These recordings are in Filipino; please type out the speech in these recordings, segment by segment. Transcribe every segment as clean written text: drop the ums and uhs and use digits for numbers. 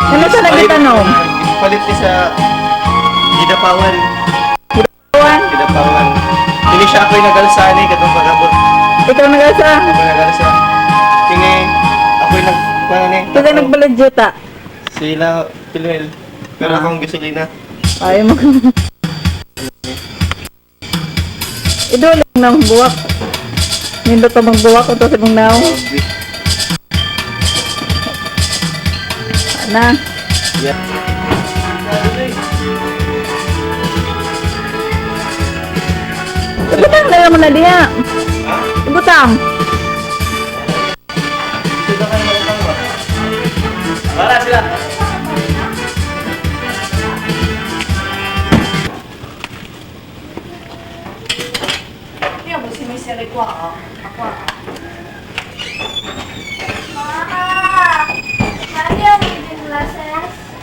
Ano sa nagtanong? Palit ni sa Gidapawan. Gidapawan? Gidapawan. Hindi siya ako'y nagalsani katong pagabot. Ikaw nagalsa? Ako nagalsa. Tingi, ako'y Ikaw nagbalagjuta? Sila, Piluel. Pero akong gasolina. Ay mo. Iduling na buwak. Nindot pa magbuwak kung ito sa mong naw. Na. Yeah. Ibutang na naman na diya. Ibutang. Wala sila.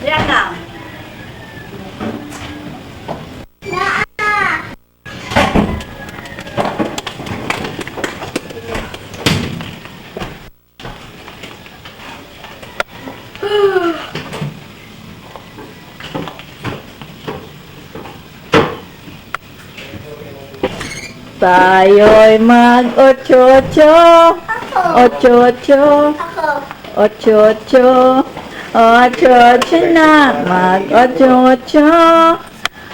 Diyan na. Tayo'y mag-ocho-ocho. Ocho-ocho. Ocho-ocho. Ocho-ocho na. Mag-ocho-ocho.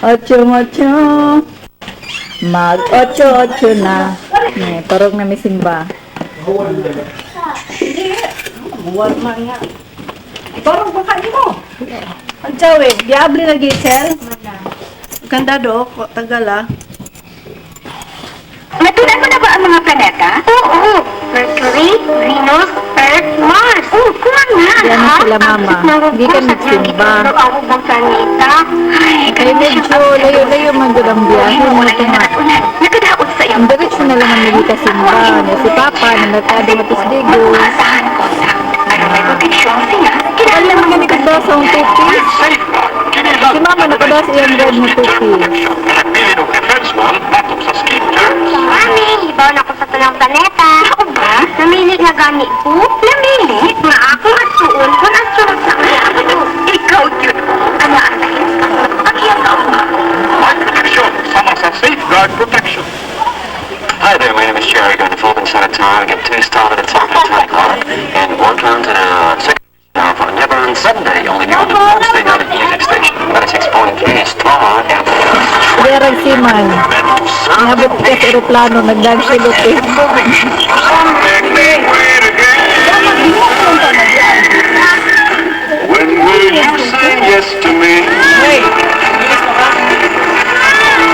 Ocho-ocho. Mag-ocho-ocho na. Parang na may simba. Buwan man nga. Parang baka mo. Ang tawid, diabli na gisel. Ganda do, tagala. Natunan mo na ba ang mga planeta? Oo. Mercury, Venus, Earth, Mars. Oo, kuha nga. Yan na sila, mama. Hindi ka nagsimba. Ako bang planeta? Ay, Kaya medyo layo-layo man doon ang biyahe mo ito nga. Nagkadaot sa iyo. Ang diretsyo na lang ang nagikasimba. Si Papa, na nagkado matisdigo. Maasahan ko sa ano may proteksyon siya. Alam mo ganito ba sa ang tupis? Si Mama nakadaas iyang red na tupis. Mami, ibaw na ko sa talang planeta. Ako ba? Namili nga gani ko? Namili? Nga ako at suon kung ang sunod sa kaya ako. Ikaw yun. Ana-anahin. Ang iyang kauma. My protection. Someone said safeguard protection. Hi there, my name is Jerry. Going to Fulton Center Time. Get 2 stars at a time at 10 o'clock. And 1 round to the second hour for Never on Sunday. Only here on the Full State Out Music Station. 96.3 Star FM. Derang Siman. Nabot ka sa aeroplano, nagdagsilot eh. When will you say yes to me?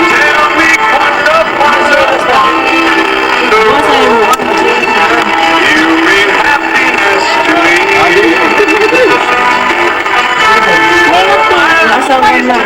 Tell me what's the wonder. You mean happiness to me. Asawa lang.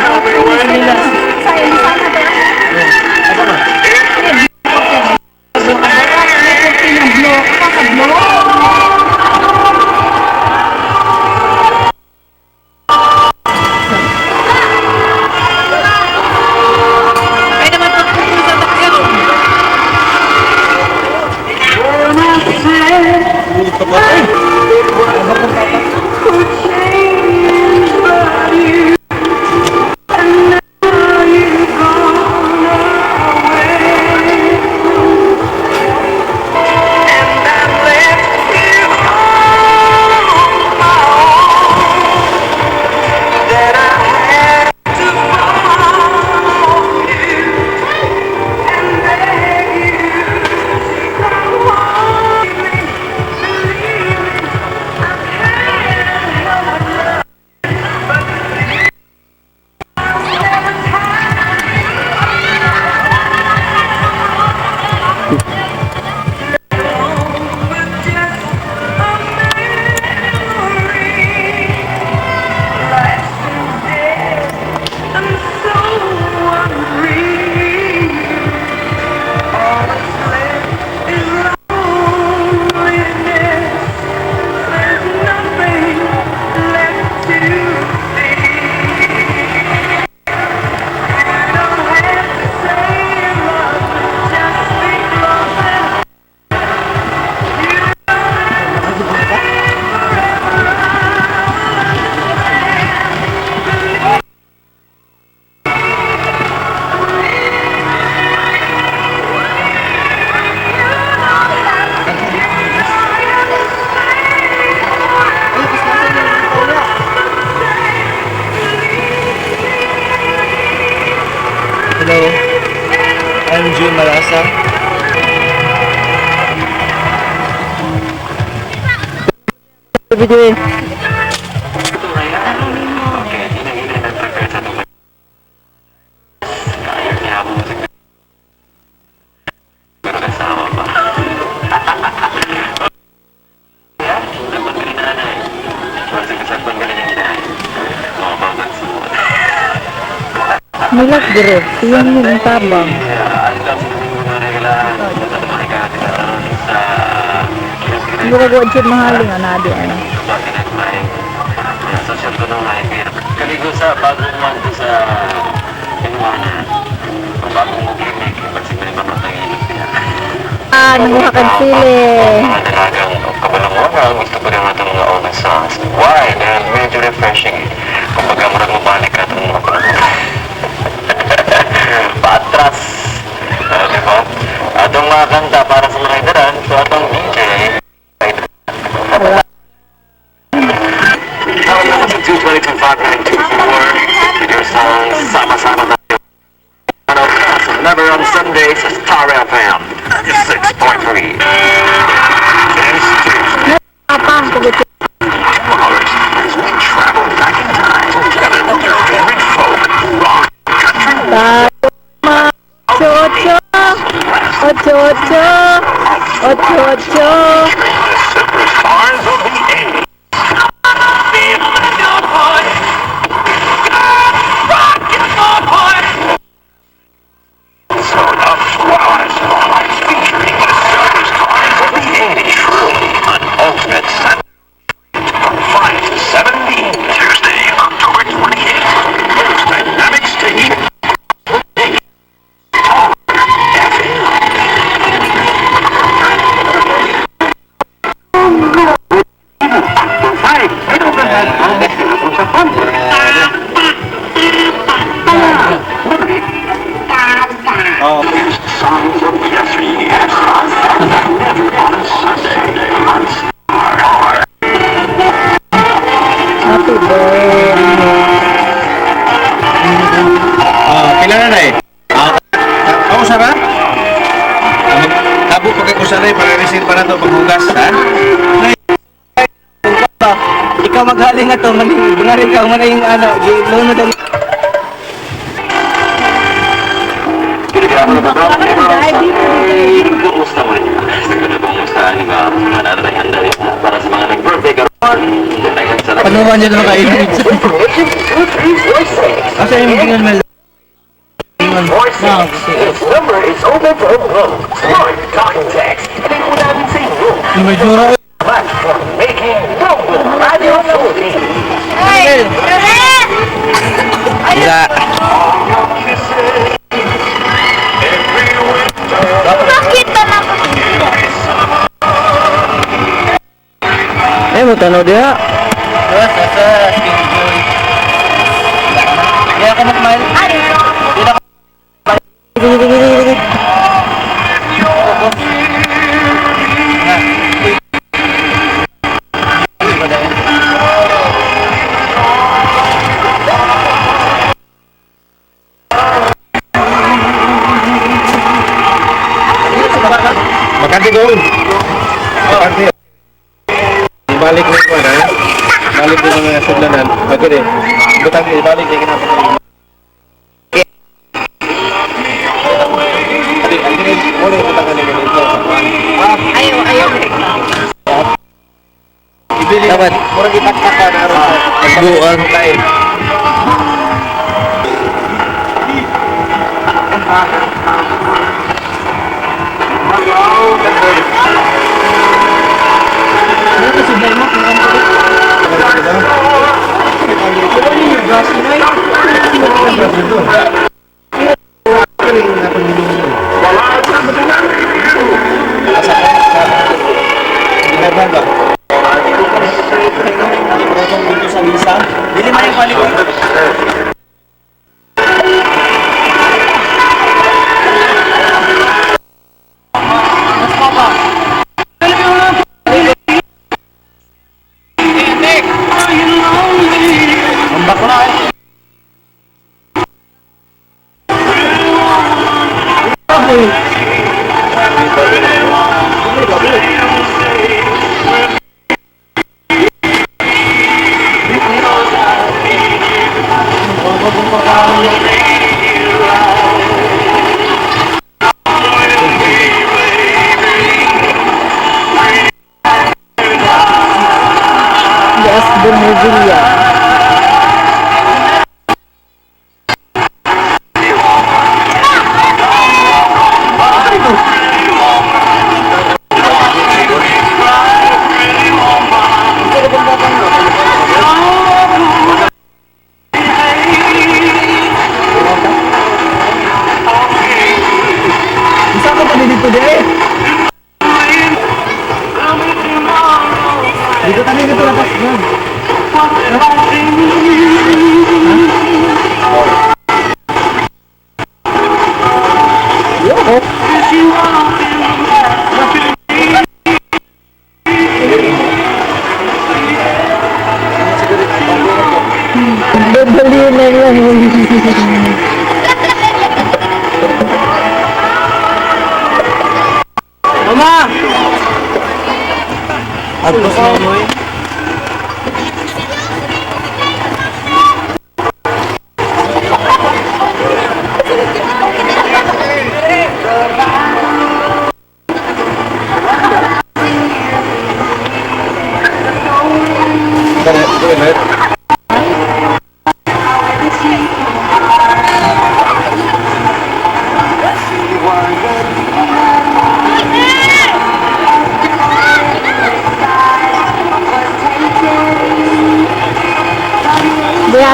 Video eh. Milak dire, iyan yun ang tabang. Mura ko dyan mahaling anadi ano. Kaligo sa bagong manto sa Inuana. Bagong gimmick. Pagsin mo yung pamatang ilog niya. Nanguhakan sili. Mga dalagang kabalang-wala. Gusto ko rin natin mga old songs. Why? Dahil medyo refreshing. Kumbaga murag mabalik ka itong mga panahon. Patras. Diba? Atong mga kanta para sa mga idaran. So atong DJ. 222-5924 with your songs Sama-sama Tayo. Never on Sundays, Star FM 96.3. This Tuesday, Apang kulit. hours as we travel back in time together with your favorite folk, rock, country, Ocho, ocho, ocho, ocho, ocho. the superstars of the 80s. So that's why featuring the superstars of the 80s. Truly an ultimate set. From 5 to 7 Tuesday, October 28th. Most dynamic station. Songs of yesteryear. Never on a Sunday. On Star. Happy birthday. Kailangan na eh. Ako sa ba? Tabo pa kay kusanay para receive pa na to paghugas, ha? Ikaw maghaling nga to, bungarin ka, maning ano, lunod ang... Kumusta mo niya? Siguro kumustahan niyo ba? Manalo na handa niyo para sa mga nag-birthday karon. Panuwan niya naman kainin. Asa yung mga ganyan Its number is open to enroll. Smart talking text. Hindi mo namin sa inyo. may jura. But for making Rumble Radio Philippines. Wala. Mo tanaw diha. Ya ka magmail. Makante doon. Makante. Ibalik mo ko na. Balik mo mga sudlanan. Bago din. Butang ibalik kay kinapa ko. Ano yung butang kanina dito? Ayaw. Ibili. Dapat. Murag itaktakan na ron. Buang. Lain. Dili man yung palikod. Bumugilya. Isa ka pa dito deh. Dito tayo dito lakas yan. Babali na lang. Mama! Agos na mo eh.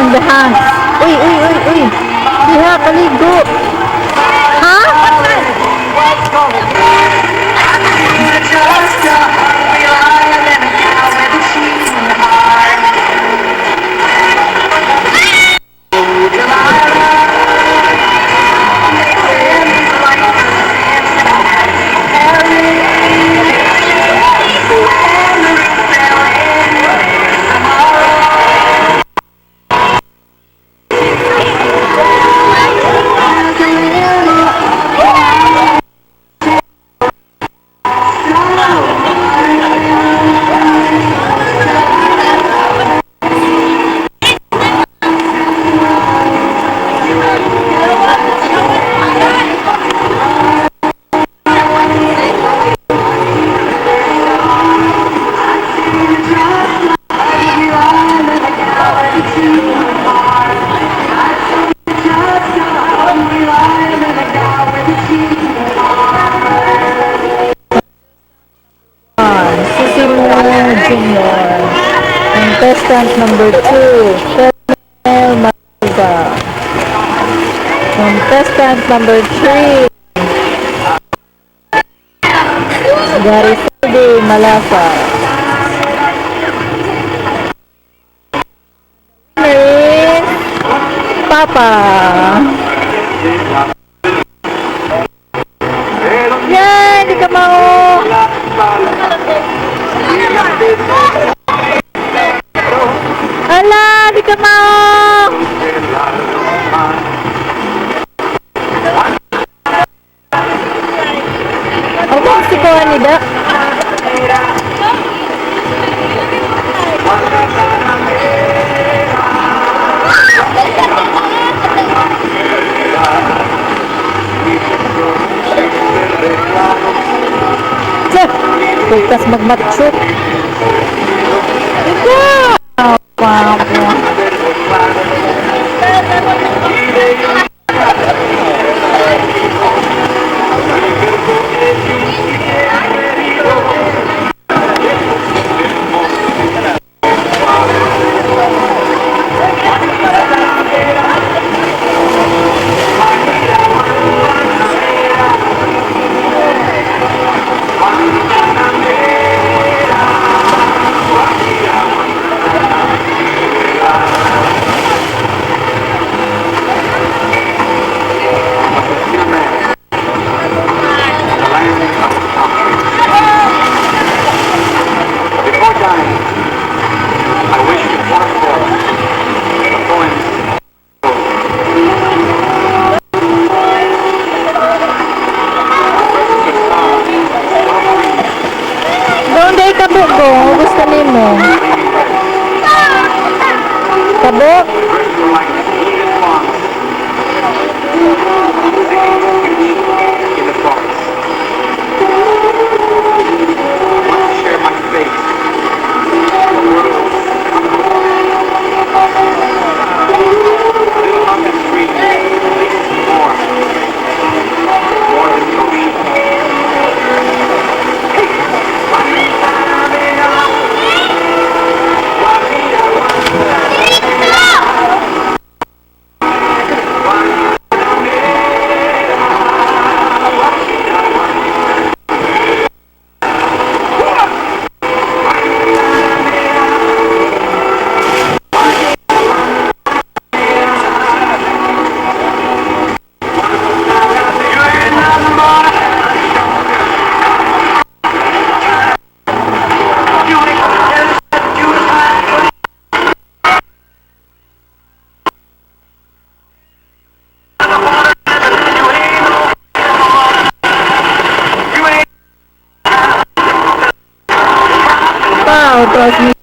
Dahan. Uy, uy, uy, uy. Diha, paligo. Ha? Junior. Contestant number 2, Fernel Malga. Contestant number 3, Garifaldi Malasa. Miss Papa. Yan, di ka mau. Ala, di ka mau. Ako si Kawanida. Pagkas magmatsuk. Ikaw! Papo. Kabo ko, gusto nimo. Kabo? Share my face. pa. Transmission.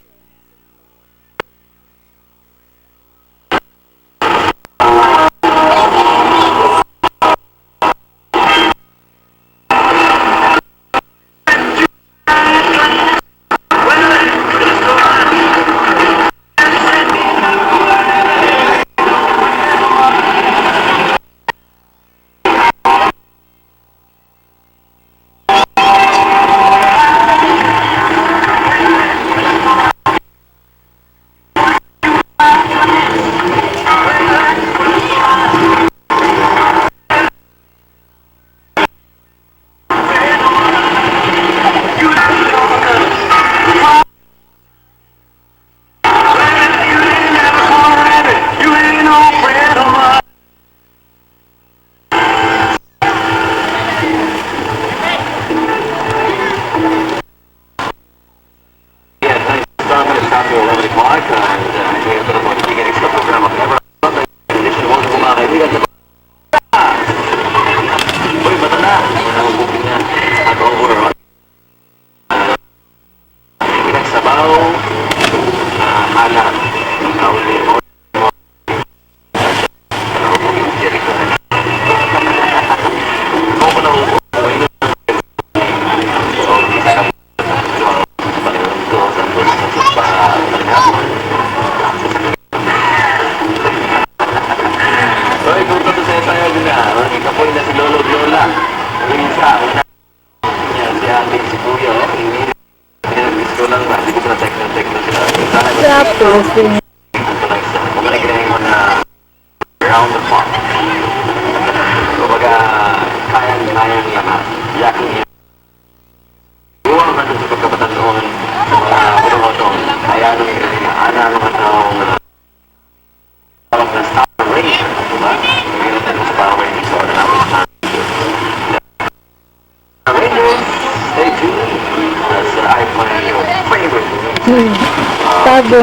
Tapos, Around the clock. Kumbaga, kayang-kayang lahat. Yakin niya. Iwan man sa pagkabatan noon sa mga pinumotong. Kaya nung ana naman ng tawag na Star Ranger. Diba? Hindi natin sa Power Rangers. So, namin sa Star Rangers, stay tuned. As I play your favorite movie. tago.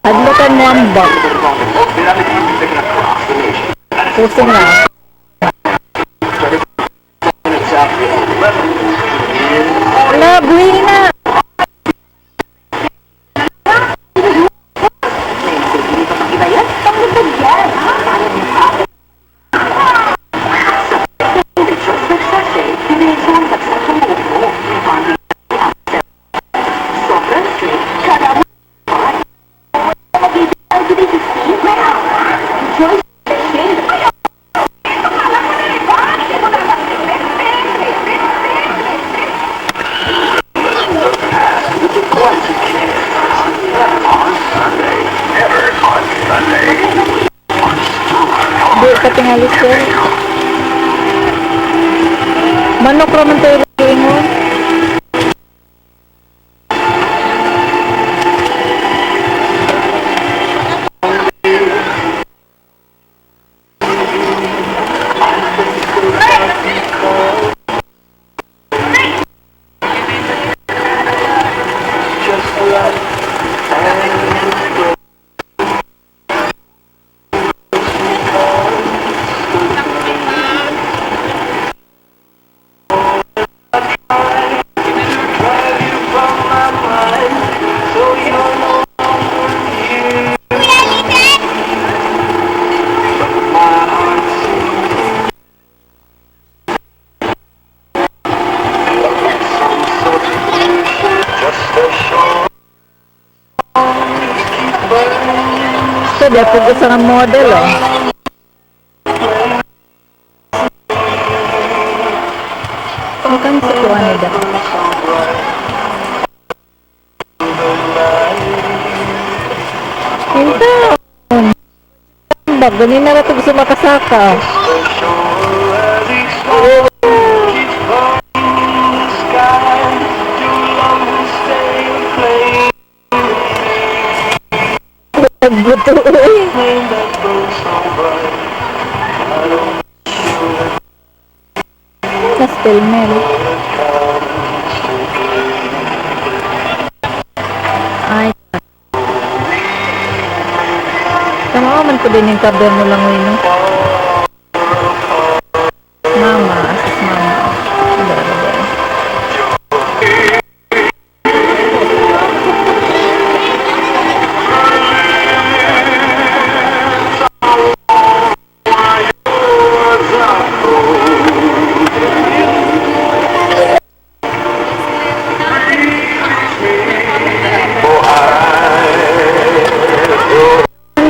Adlukan mo ang bag. Pusing na. Wala, buhay na. Di ka tingalis ko. Manok raman tayo ingon. Dia pugos sa model oh. Bukan sa kuha nila. Hinta. Bag, ganin na ito gusto makasaka. Buto uy. Sa spell mail. Mao man ko din yung kaber mo lang no. Mama, asis mama. Dalawa.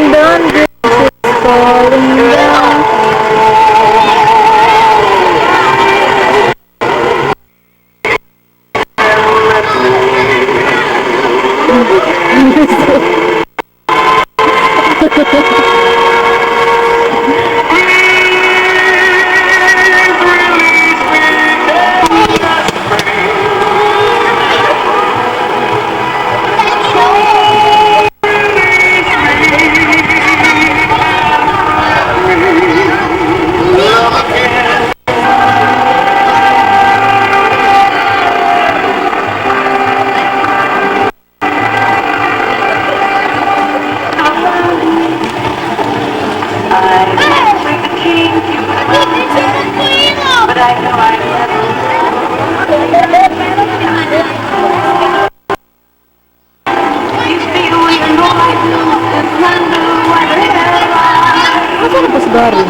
Done, this is falling down. Masa na po si Gary?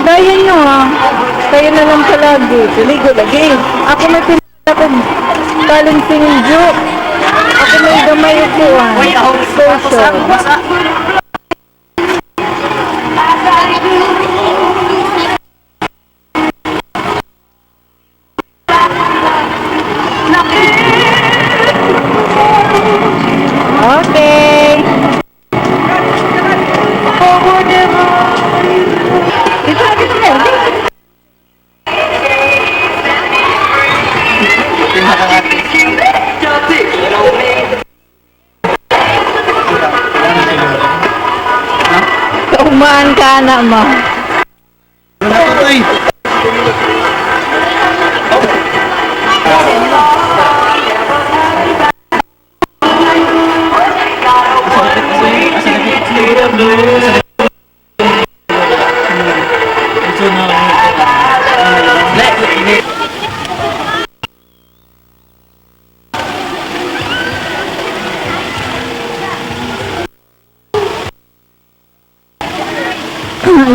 Dahil nyo ha, kayo na lang palagi, piligo lagi. Ako may pinila ko balancing joke. Ako may gamay upuan. Social. Okay. Ito na. Kaumaan ka na mo. Wala ko to eh.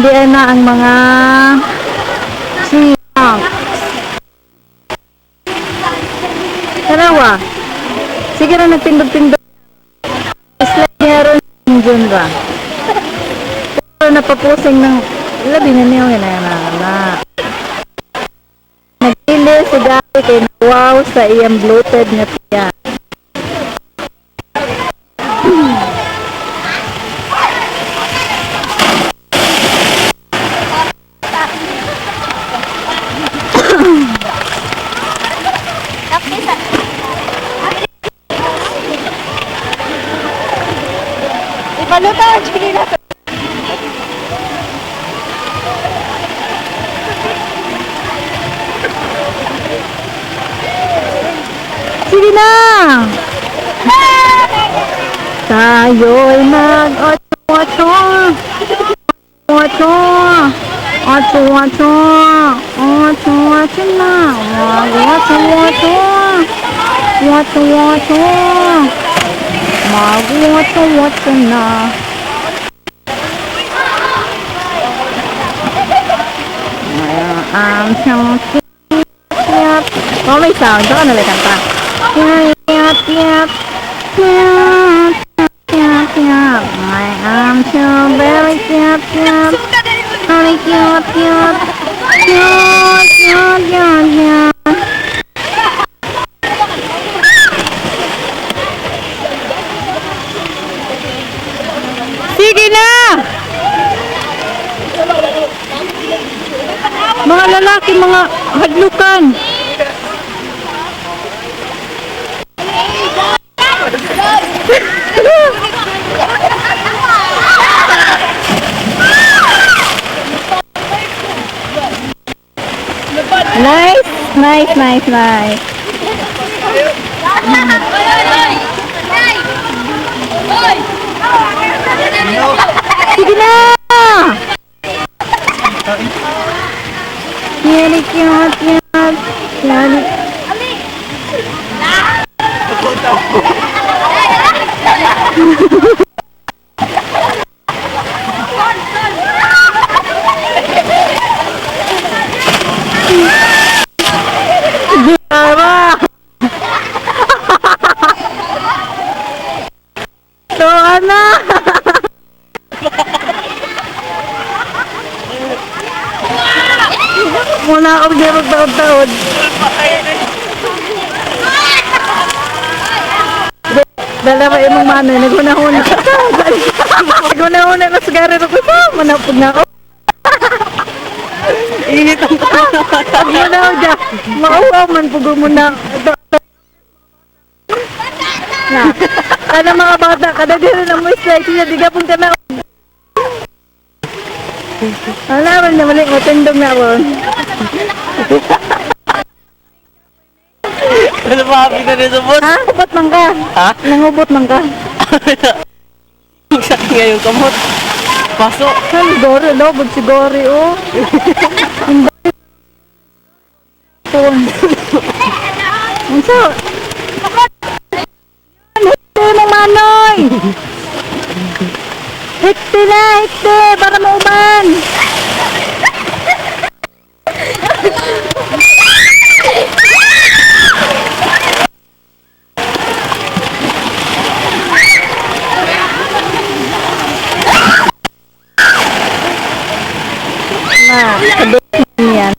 Diyan na ang mga siyang. Tarawa. Sige na nagpindog-pindog. Isla niya ron dyan ba? Pero napapusing ng labi na niyo na. Nagpili si Gary kay wow sa iyang bloated nga tiyan. Ipaluta, sige na. Sige na! Tayo'y mag-otso-otso. Otso-otso na. Mag-otso-otso. Mag-otso-otso na. Oh, may sound. Saka na may kanta. My arms so very cute. Honey, cute. Sige na! Mga lalaki, mga hadlukan. Nice, nice, nice. Sige na! Yari cute, cute. Yari. Tara! So, ano? Muna akong di magtakot-takot. Dalawa imong manoy, naguna-una. Naguna-una na sa garero ko pa. Manapog na ako. Init ang pag mo na ako dyan. Mauwaw man pugo mo na. Na. Kada mga bata, kada dito na mo slide siya, di gapon ka na. Alaman na mali, matindog na ako. Ano ba happy ka nito, boss? Ha? Ubot man ka? Ha? Nangubot man ka? Sa ngayon kamot. Pasok. Siguro, lobog siguro, oh. Unsa? Hekte mo manoy! Hekte na, hekte! Para mauban! Na, kabit yan.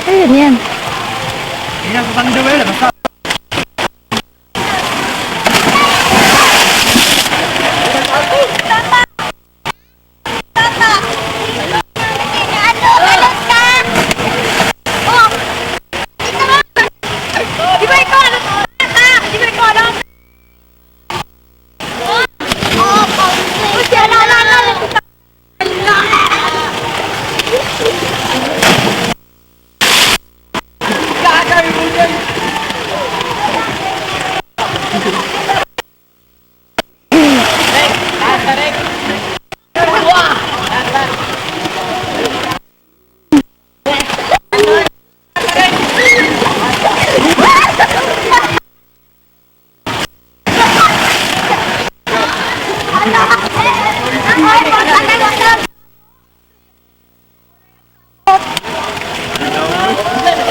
Ayun yan.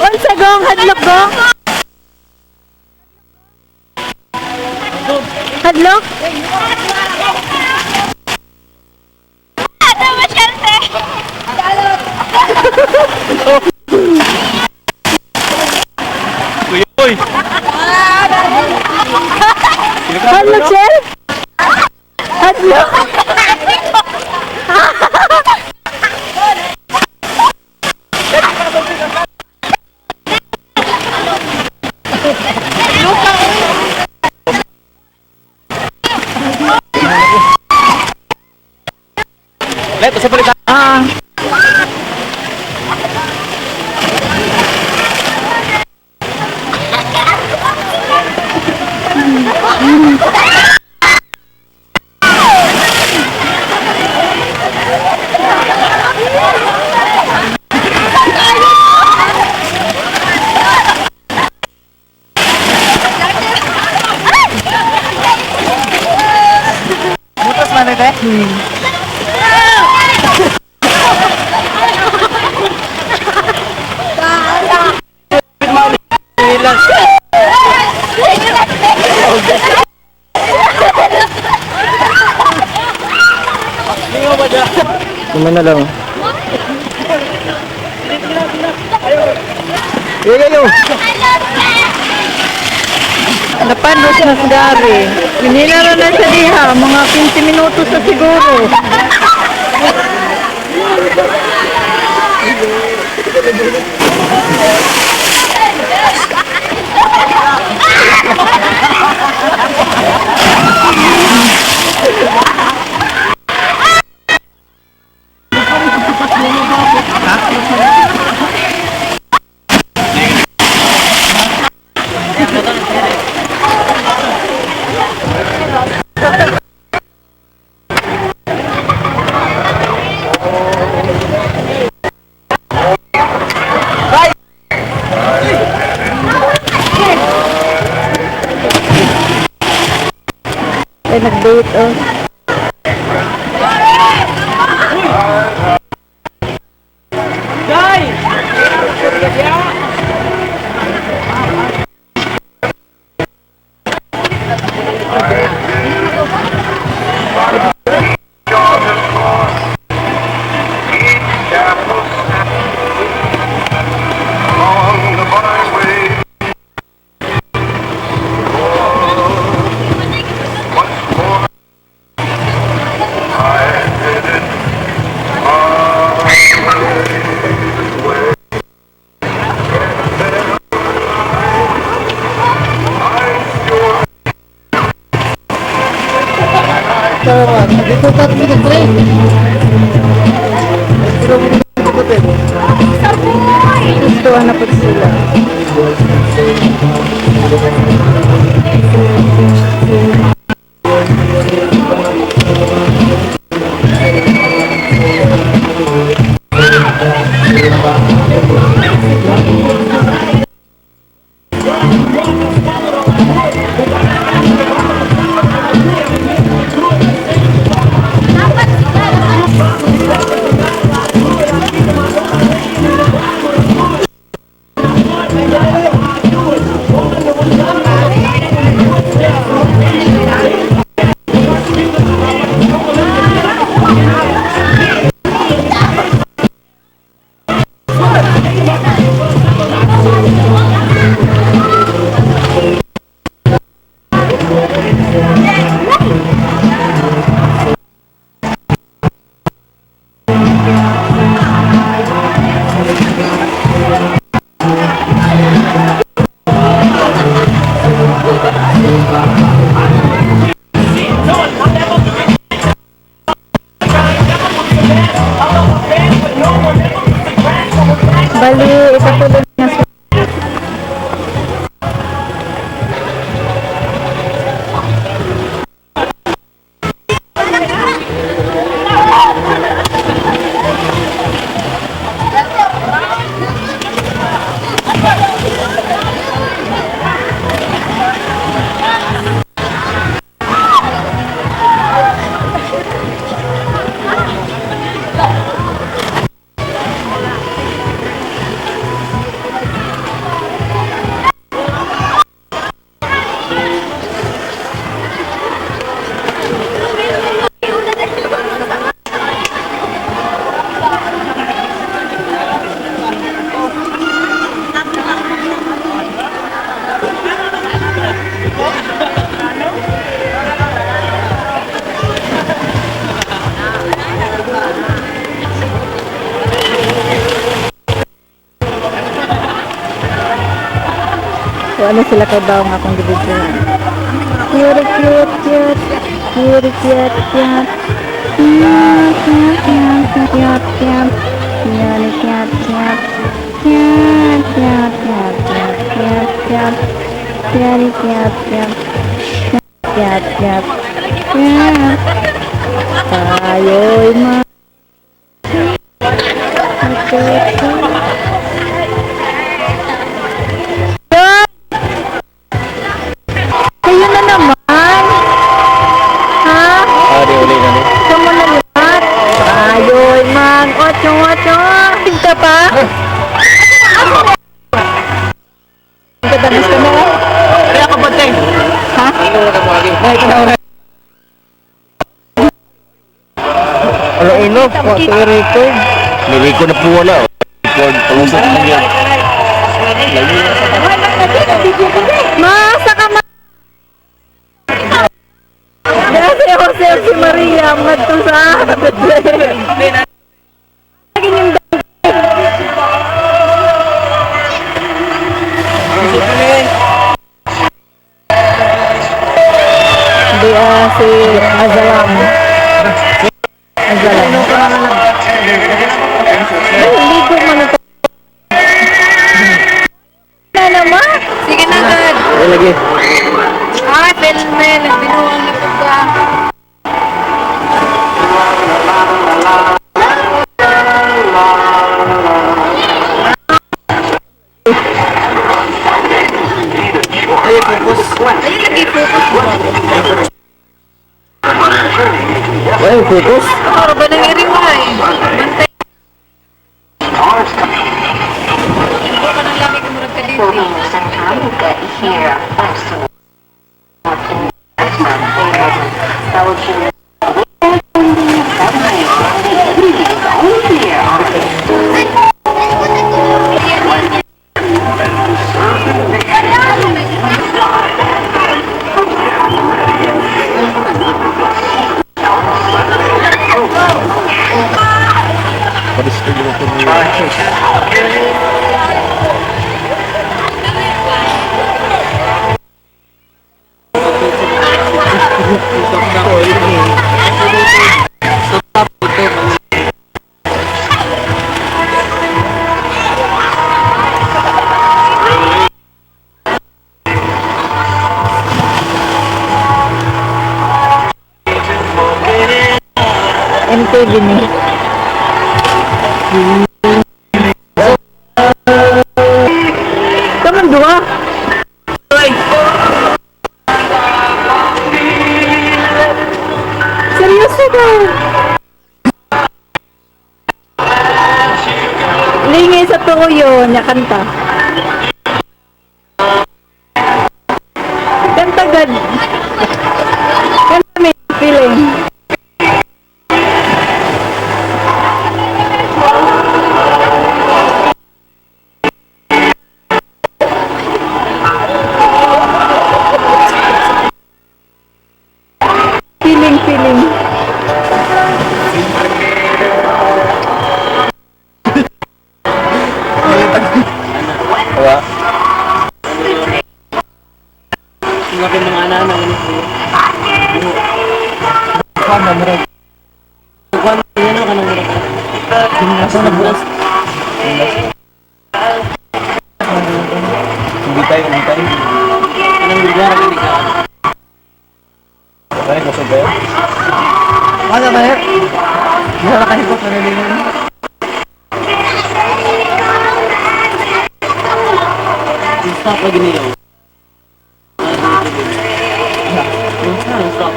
Unsa gong hadlok gong? Hadlok? Ano ba, syerte? Uy! Hadlok, sir? Hadlok? Let, sa balik. Ah. Butas mana teh? Kumain na lang. Yo. Napanos na sa gari. Pinila na sa diha, mga 15 minutos na siguro. Ay, nag-date, oh. Gustuhan na po sila. Bali, ipatuloy na sa... So, ano sila kay Baong akong gibigyan. Cute, cute, cute. Cute, cute, cute. Cute, cute, cute, cute, cute. Cute, cute, cute. Cute, cute, cute, cute, cute, cute. Cute, cute, cute. Cute, cute, cute. Tayo'y kayo na naman. Ha? Di uli na ni. Kamu na lahat. Ayoy, man. Ocho, ocho. Tigta pa? Katamis ka na. Kaya ka ba, Teng? Ha? Ano na mo aging? Ay, ka na ulit. Ano ino? Sorry ko. Nuri ko na po wala. Pag-usap mo yan. Masa ka ma... Kasi Jose si Maria. Magto sa... Lagi niyong Di si Azalam. Azalam. Ay, ligo man ito. Na naman? Sige na, Dad. Ay, lagi. Ay, Pelme, nagbinuang na ito ba? Ay, focus. Ay, lagi focus mo. Ay, focus. Para ba nang iriway? Bantay. Hindi ka nang lamig mo ka dito. MTV ni. Kaman dua? Seryoso ka? Lingi sa tuyo niya kanta. Kanta gad. Kanta may feeling. Feeling. Wala. Laki ng anak-anak ini. Kuan na murag. Kuan yan ka nang murag. Asa na buras? Hindi tayo. Anong lugar ini ka? Ay, gusto ba yan? Ano ba yan? Hindi na nakahipot na nilin. Stop lagi niyo. Stop.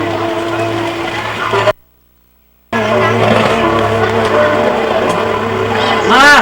Ma!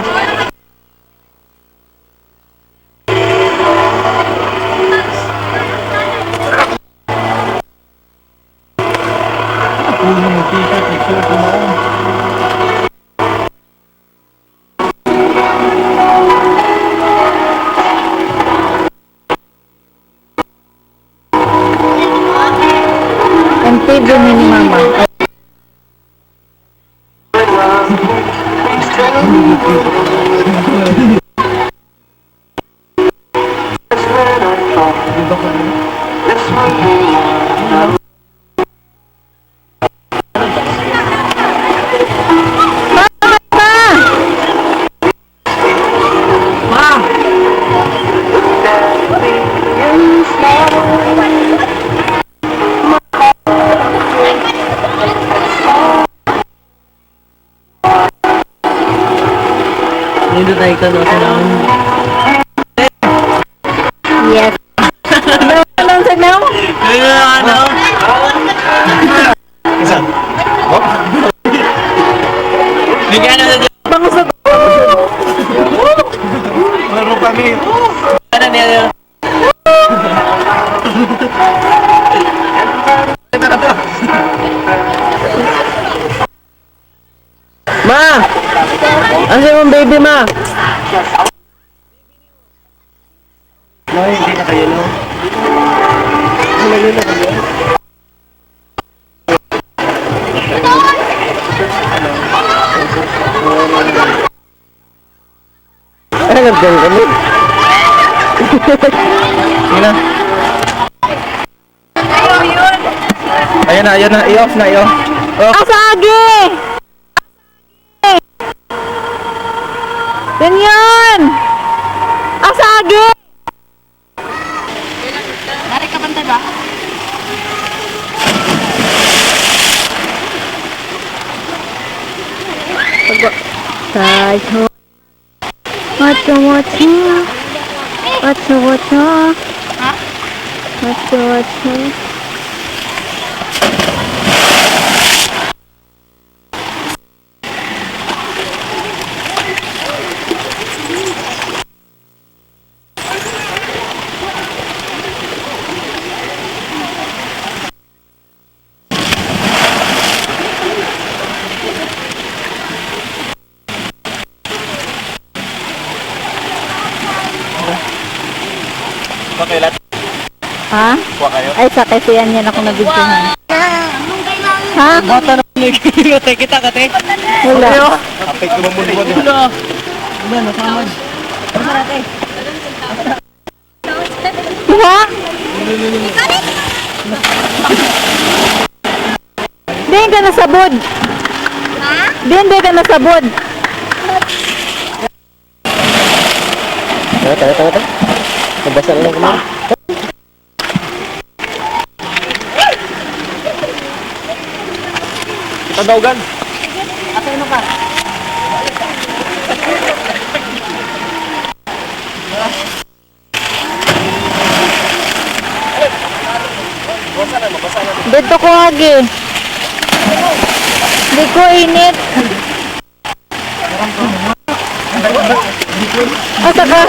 MTV ni Mama. Dito tayo ka doon sa naon. Yes. Anong sagnaw? Ano? Isa. Oh? Bigyan na sa Bangus na Meron kami. Ano niya? Ma! Ano yung baby, ma? No, hindi na kayo, no? Ano nagdang kami? Sige na. Ayan na, i-off na, i-off. Off. Asagi! Ganyan! Asagi! Nari ka bantay ba? Tayo. Wacho. Ha? Wacho. Pakailan. Ha? Kuha kayo. Ay, sa kasi yan ako nabigyan. Ha? Bata na nagkilo, te. Kita ka, te. Wala. Kapit ko muna mo. Wala, nasamad. Ha? Diyan ka nasabod. Diyan ka nasabod. Tara. Nabasa na lang kumang. Tandawgan. Dito ko agi. Di ko init. Asa ka?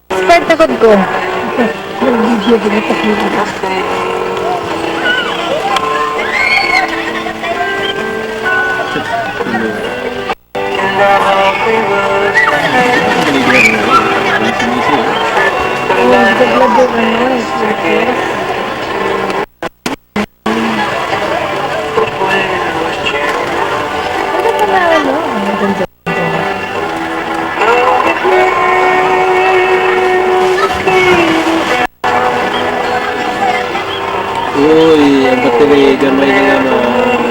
Spert takot ko. Uy, ang battery, gamay na naman.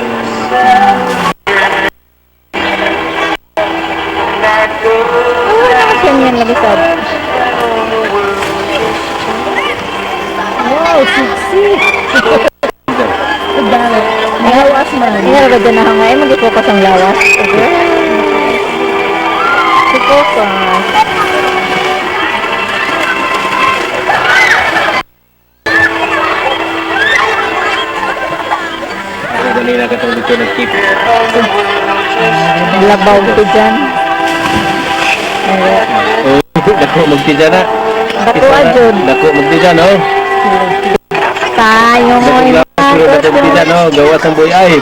Ganyan labisad. Wow, siksi. Lawas man. Nga ba dyan na ngay, mag-focus ang lawas. Focus. Dali na katong dito nag-keep. Labaw ko dyan. Oh, dako magtidya na. Dako adyon. Dako magtidya, no? Tayo mo Dako magtidya, no? Gawas ang buhay ay.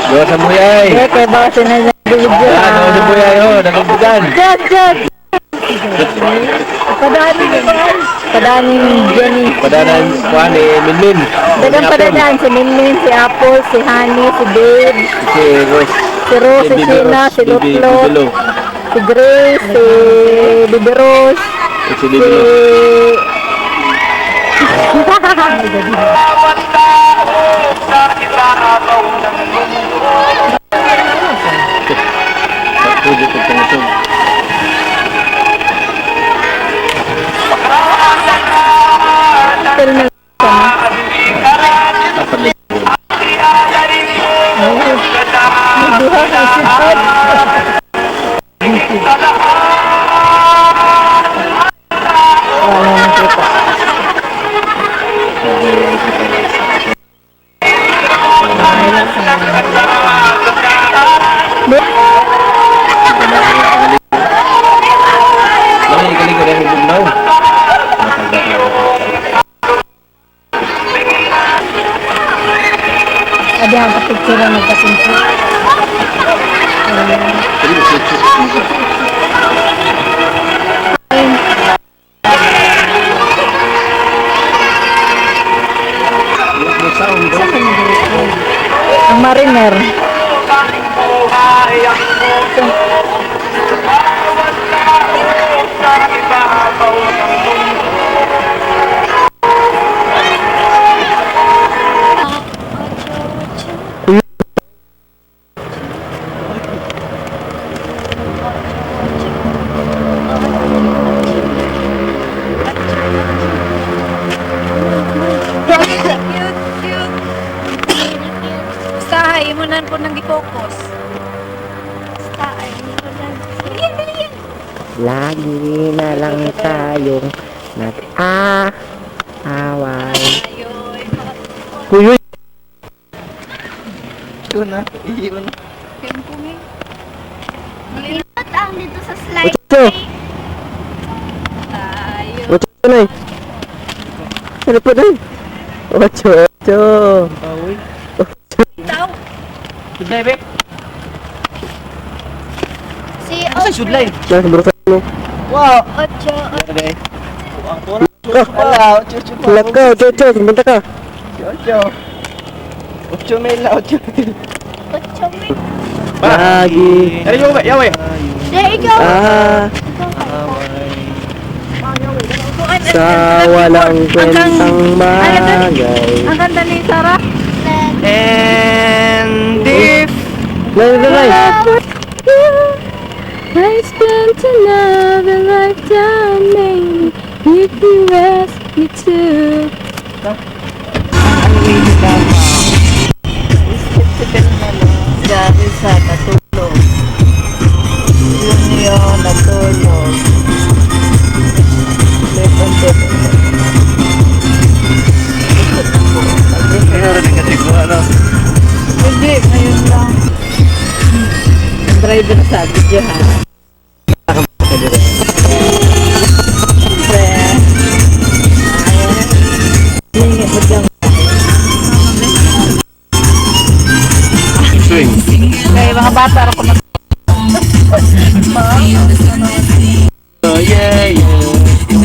Gawa sa buyay. Eh, kaya baka sinasabidyo Ah, gawa sa buyay, oh. Nagugbugan. Jod! Padaanin ni Juan. Padaanin ni Jenny. Padanan, kuhan eh, Minmin. Dagang padadaan si Minmin, si Apple, si Honey, si Babe, Si Rose. si Rose, si Bibi Sina, Rose, si Bibi Lutlo, Bibilo. si Grace, si Bibi Rose, Si si... Bibilo. Pwede ko tumusog. Tell me Apat na yun. duha ka sipad. Wala nang kita. Mga ikalig ko rin yung bugnaw. Adi ang kapictura nagkasinsa. Ang mariner. Usahay mo nan po nang gikokos. Lagi na lang tayong nag-aaway. Kuyoy! Ito na, iiwan na. Pinot ang dito sa slide. Ocho! Tayo. Ocho na eh! Ano po na eh? Ocho! Ocho! Itaw. Sudlay, Bek! Si Asa Ocho. sudlay? Nasa burusan mo. Wow. Ocho. Wala, ocho! Sulat ka, ocho! Ocho! Sumunta ka! Ocho! Ocho may la, ocho! Ocho. Lagi! Ano yung yawe? There you go. Sa walang kwentang bagay. Ang ganda ni Sarah. And if... Lay! I spent another lifetime maybe if you ask me to. Dahil sa natulog. Yun natulog. Hindi, ngayon lang. Ang driver sa video ha. Siyempre. Hindi, ba't Swing. kaya mga bata ako na. Oh yeah, yeah.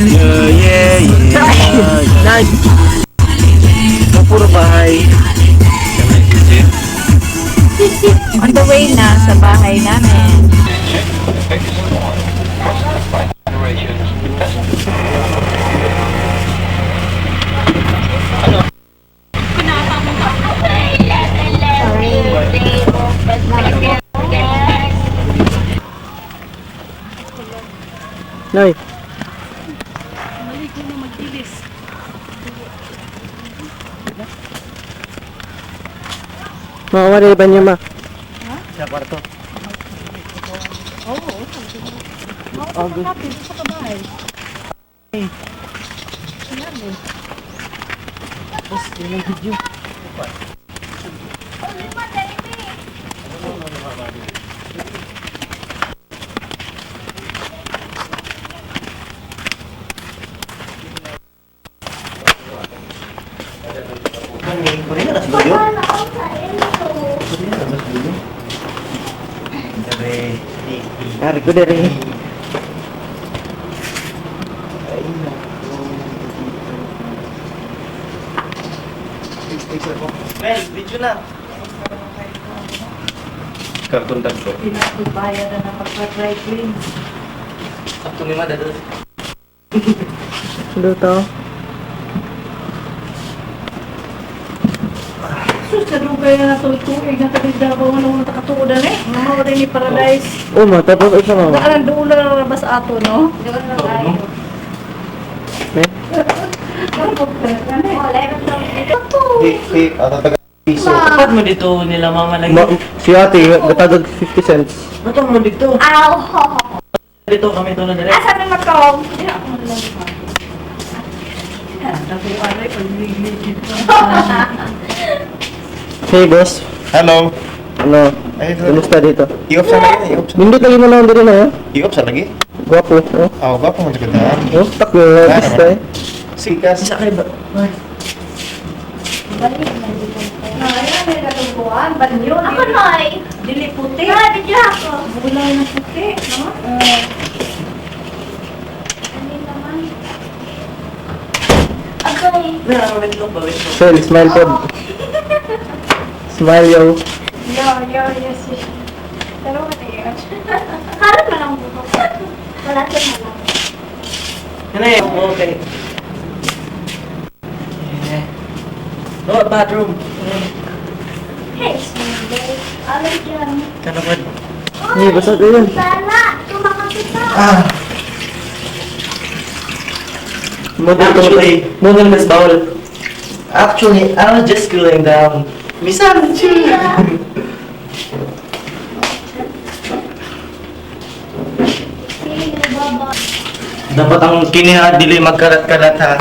Yeah, yeah, yeah. Nice! Puro bahay. On the way na sa bahay namin. Nay! Mawawala iba niya ma. Sa kwarto. Oo. Balik ko na rin. Mel, video na. Karton tag ko. Pinagbayaran na ng pag-dry clean. Sakto ni Mada doon. Luto. Sus, kadugay na tuig na kalida ko ano takatuodan eh. Mamawalan ni Paradise. Oh, tapos isa mo. Daan doon lang rabas ato, no? Doon na tayo. Piso. Ba't mo dito nila mama lagi? Si ate, gatagag 50 cents. Ba't mo dito? Aw! Dito kami ito na dali. Asa na matong? Hey, boss. Hello. Ano? Ay, Kumusta dito? i-off sa lagi. I-off sa. Nindot lagi mo lang din na, I-off sa lagi. Gwapo. Oh, Ako ba po mo sa oh, tak yung artista eh. Sikas. Isa kayo ba? Ay. Ako noy! Dili puti. Noy, video ako! Bulay na puti, no? Agoy! Wait lang ba? Wait lang. Sel, smile pod. Smile, yo. Yes. Pero ano yun? Harap na lang buko. Wala siya na lang. Ano yun? Okay. No, bathroom. Hey, Sunday. Alay dyan. Kanapad. Hey, basta ko yun. Sala! Tumakapita! Model Miss Bawal. Actually, I was just cooling down. Misan, chill. Sige, baba. Dapat ang kiniha dili magkalat-kalat ha.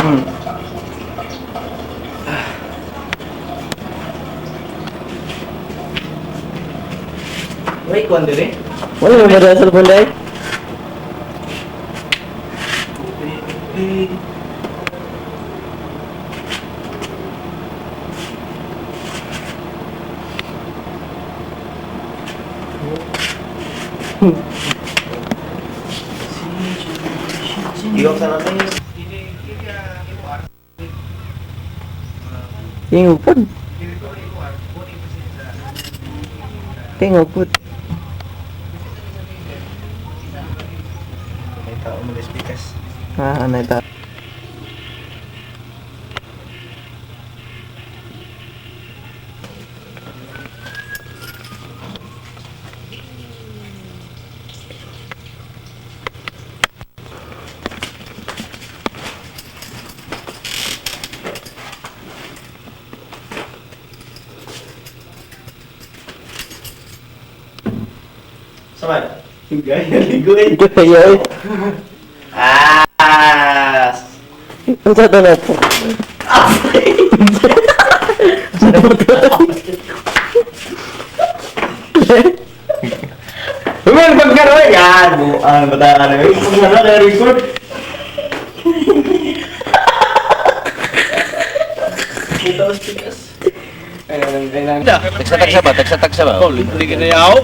Wait, kuwan diri. Wala mo ba dahil sa cellphone dahil? I-off sa lagi. Tingog pod. Tingog pod. May tao mo na speakers. Ano ito? Sama. Gaya liguin. Ito kayo eh. Ah. Ang sa ito na po. Umil pagkaroon yan. Buang bataan na. Pagkaroon na record. Kita os pikas. Tagsatagsa ba? Hindi ka na yaw.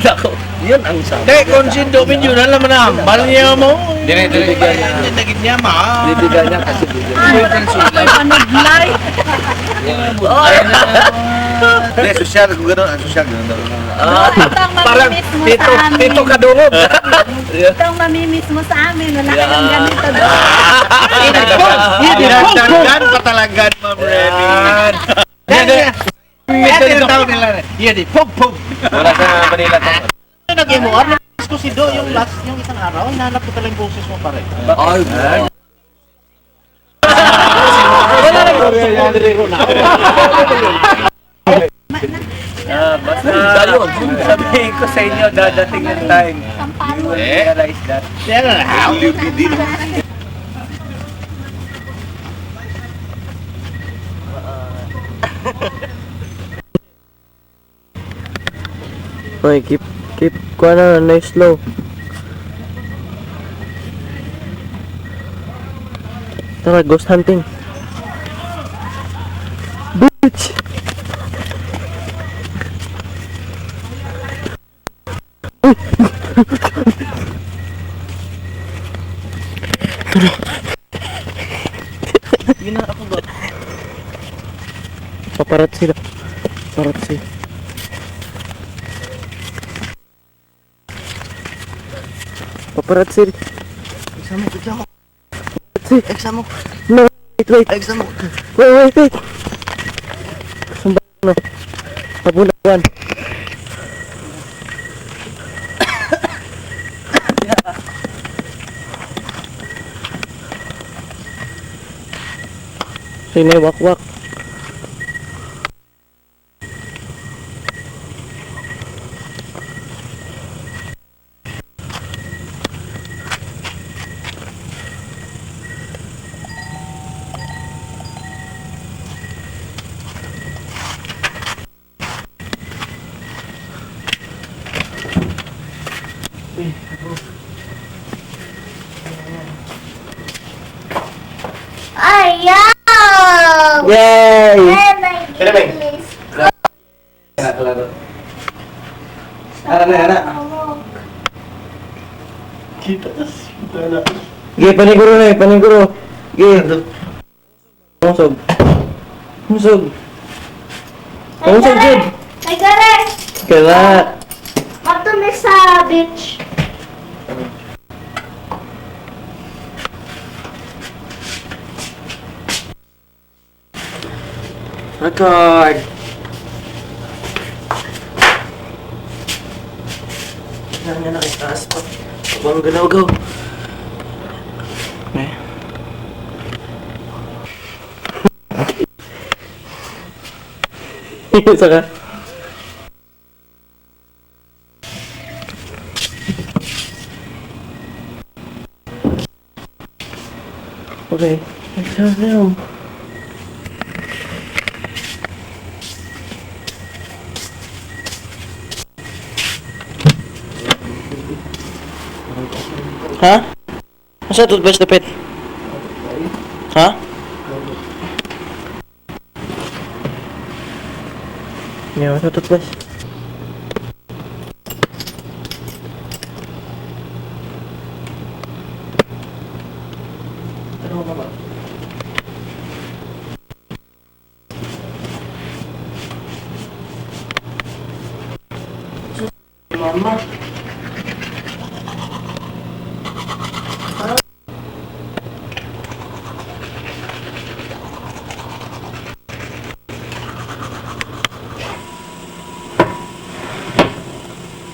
Nako, yun ang sabi. Hindi, konsindo medyo na naman na. Baliya mo. Dire. Nagit niya ma. Bibigyan niya kasi bibigyan. Panaglay. Hindi, social. Kung gano'n, ang social. Gano'n daw. Parang tito kadungog. Itong mamimiss mo sa amin. Wala kayong ganito doon. Dinagdagan pa talaga, Ma'am Remy. Yan yung tawag nila. Yan eh, pog. Wala sa Manila to. Nag-MOR, nag-miss ko si Do yung isang araw. Hinahanap ko talaga yung boses mo pare. Ay, Wala na yung sabihin ko sa inyo, dadating yung time. You will realize that. Yan na. Okay, keep ko na, nice slow. Tara, ghost hunting. Bitch! Uy! Paparazzi na. Paparazzi. Paparazzi. Exam mo. Paparazzi. Exam mo. No, wait. Exam mo. Wait. Sumba no. Pabulawan. Sini wak-wak. Ayaw! Yay! Oh my Sino ba yun? goodness. Anak. Ge, paniguro na eh, paniguro. Ge. Musog. Musog. Musog, Jed. Ay, gare! Kala. Matumi sa beach. Record. Yan nga nakitaas pa. Abang galaw-gaw. Eh. Isa ka. Okay. Exam. Ha? Masa toothbrush dapit? Ha? Ini masa toothbrush? Mama.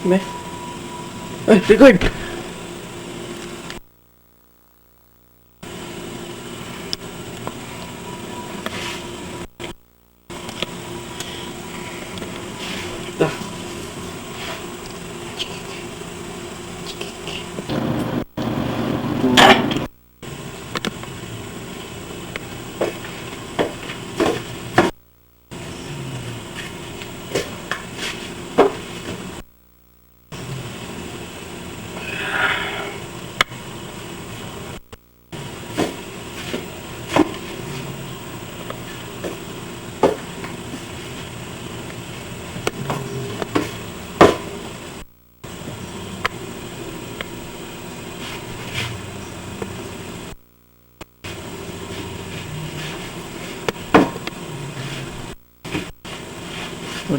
Me. Record.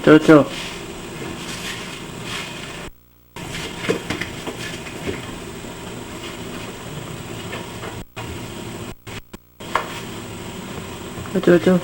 Ocho. Ocho.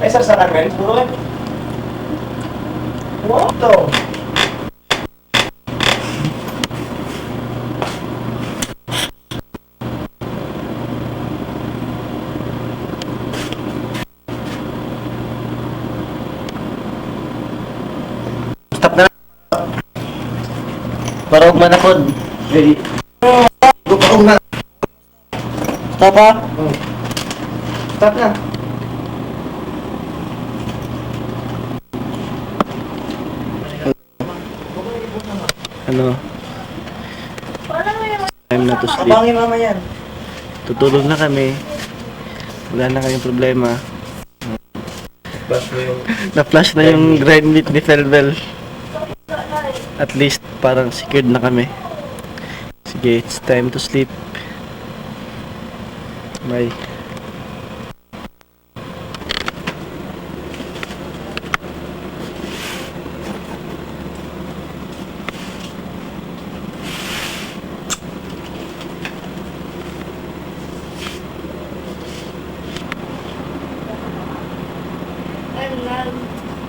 Ay, sarsakan men. Puro lang. What to? Para huwag manakod. Ready? Gupaong na. Stop ha? Stop na. Ano? Time na to sleep. Abangin mama yan. Tutulog na kami. Wala na kayong problema. Bas mo yung... Na-flash na yung grind meat ni Felbel. At least parang secured na kami. Sige, it's time to sleep. Bye.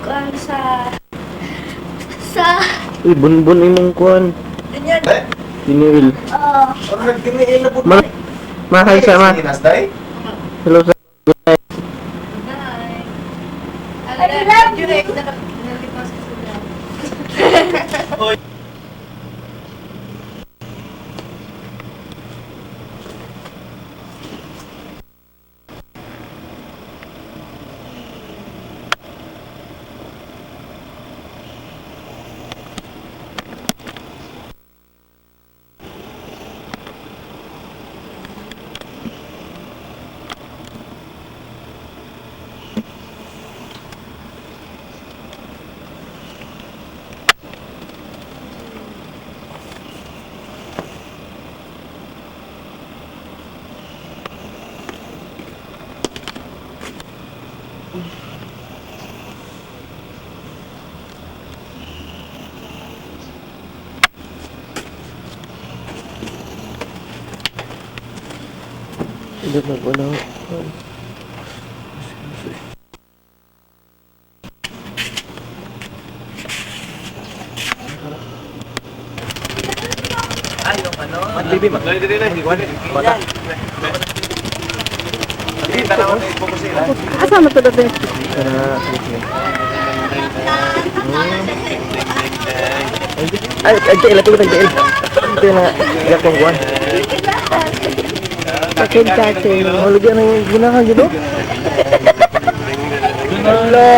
Kuan sa Uy, bunbun imong kuhan. Diniwil. Ano nagkimiin na po? Mahal siya ma. Nasday? Hello sa Hindi mag-unaw. Matlibi, matlibi din na. Hindi ko ano. Bata. Hindi, tanawan na ipokusin. Asa mo to dati? Ay, tail ako ng tail. Ito na gatong kuhan. Sakit dati. Mahulog yan ang ginahan dito. Hala.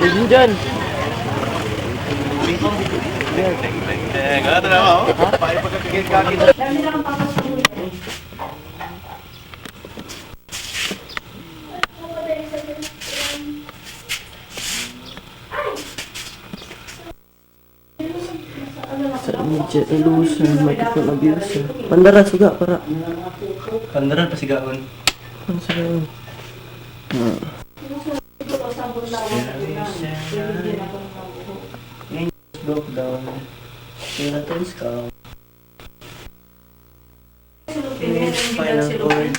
Hindi dyan. Ano na ako? Paano pagkakigil ka kita? Sa media illusion, microphone abuse. Pandaran suga para. Pandaran pasigaon. Ano sa yun? Broke down. Skeleton skull. Spinal cord.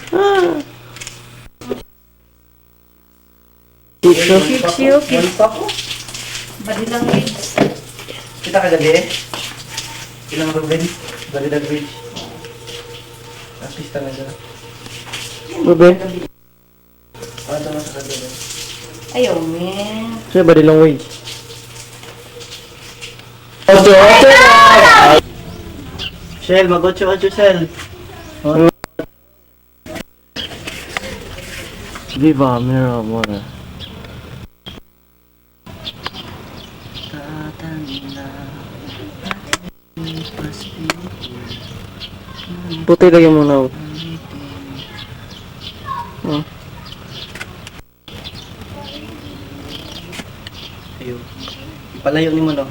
Pizza. One pack ko. Badilang age. Kita ka gabi eh. Ilang Ruben? Balidag Bridge. Artista na dyan. Ruben, Ano na sa gabi? Ayaw, man. siya ba nilang wage? Shell, mag-8-8 Shell. Viva Miramar. Puti lagi mo na. Ayun. Ipalayo ni mo no.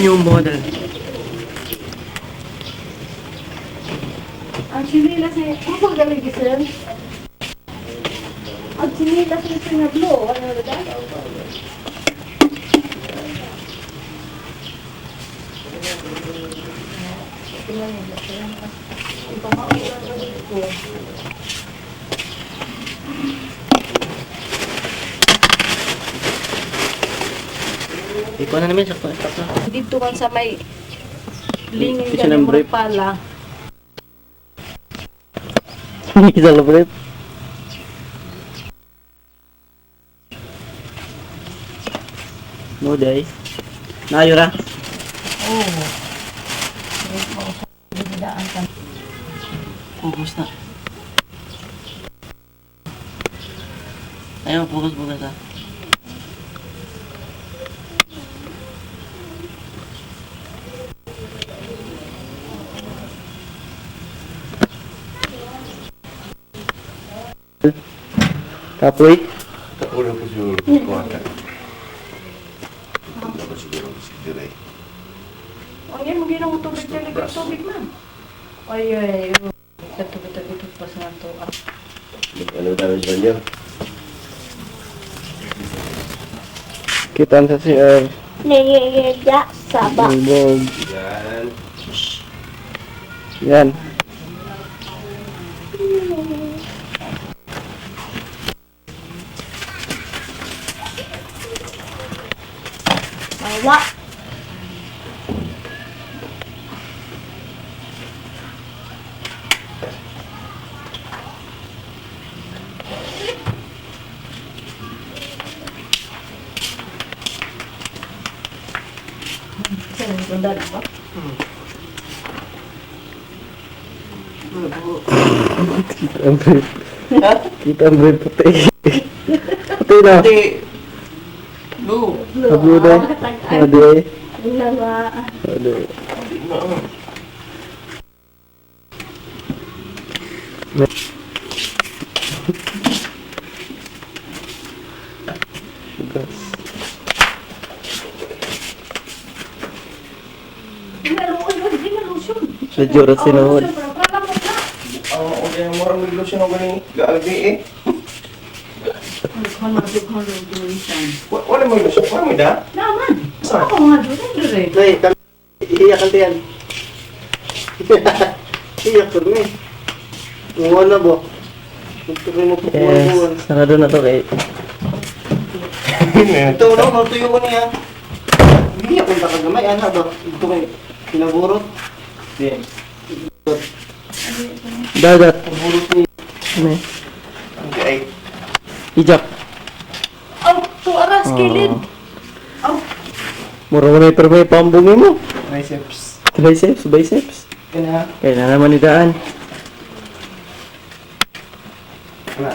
New model. Ang sinilas niya, ano ba galing gisan? Ang sinilas niya sa nablo, ano na dahil? Ikaw na namin, sakto na. Dito man sa may lingin Isa ka ng ng brief. pala. Isang labret. Mo day. Nayo ra. Focus na. Ayaw, focus ha. Kapoy. Ulo ko siguro kuwata. Ulo ko siguro siguro. Ang yan, magiging ang tubig dyan, tubig man. Ay, katubig-tubig pa sa ito. Ano damage ba niyo? Kitaan sa CR. Niyaya saba. Bulbog. Yan. Yan. Mawa. Saan ang ganda na ba? Kita ang bread puti. Puti na. Blue. Blue na. Ade. Nawa. Ade. Medyo rin sinuhod. Okay, murang maglusyon ako ni Galbi eh. Wala mo lusyon, wala mo da? Naman. Saan? Ako nga doon, doon. Nay, iiyak ka tiyan. Iiyak ko rin eh. Ngawa na ba? Magtuloy mo pupuan-puan. Yes, naka doon na to kay... Ito, no, tuyo ko niya. Hindi ako nakagamay, ano ba? Ito kay pinaburot. Dagat. Pinaburot ni... Ano eh? Okay. Ijak. Oh, tuaras, kilid. Mura mo na pero may pambungi mo. Triceps. Triceps, biceps. Kaya Kaya na naman idaan. na.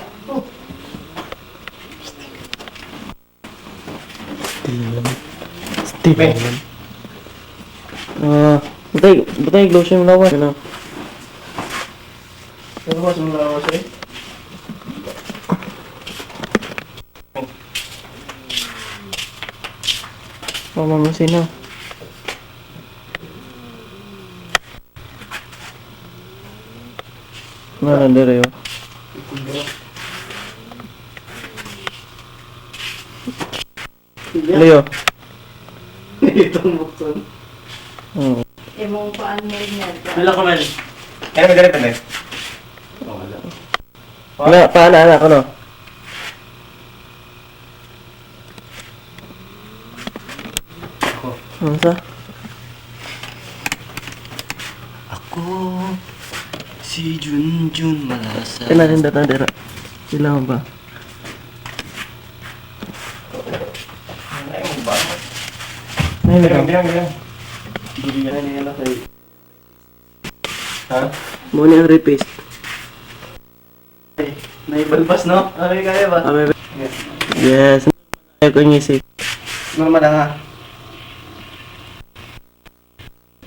Steve. Butay lotion mo lawan. Ano? Ano ba sumula ako sa'yo? Mama mo sino? Ano dire yo? Leo. Itong buksan. Oh. Imong paan mo niya. Wala ka man. Kaya may ganito na eh. Wala, paano anak ano? Ano sa? Ako si Junjun Malasa. Kaya natin data dira. Ilang ba? Ay, Bilang, meron. bilang, bilang. Bibigyan niya na kay... Ha? Muna yung repaste. Naibalbas, no? Okay, kaya ba? Kami yes. Ayaw ko ngisi. Normal lang ha.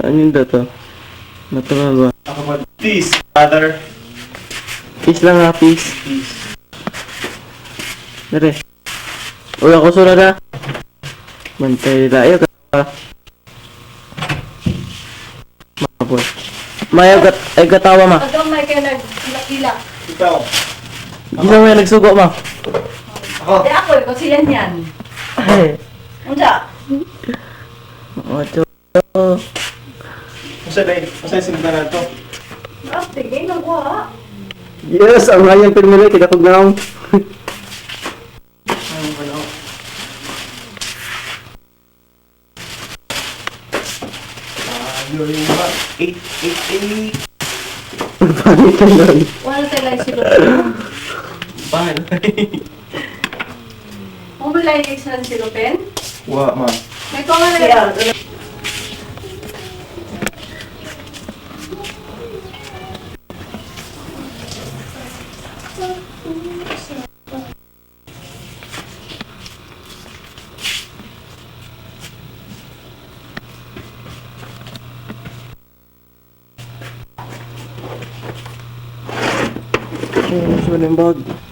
Ano yun to? Natural ba? Ako pa. Peace, brother. Peace lang ha, peace. Peace. Dere. Uy, ako sura na. Mantay nila. Ayaw ka. Mapapos. Mayaw gat, ay gatawa ma. Pag may kayo nagkila. Ikaw. Gina mo yung nagsugo ma. Ako. Di ako, kasi yan. Ay. Unsa? Ocho. Masa sinundan na ito? Tigay nang ko ha. Yes, ang ngayang pirmilo, tinapag na akong. Yung mga 888. Pangit ka nun. Wala tayo lang si Rupen. Bahal. Wala yung isa si Rupen? Wa, ma. May ko nga na Mas wala yung bag.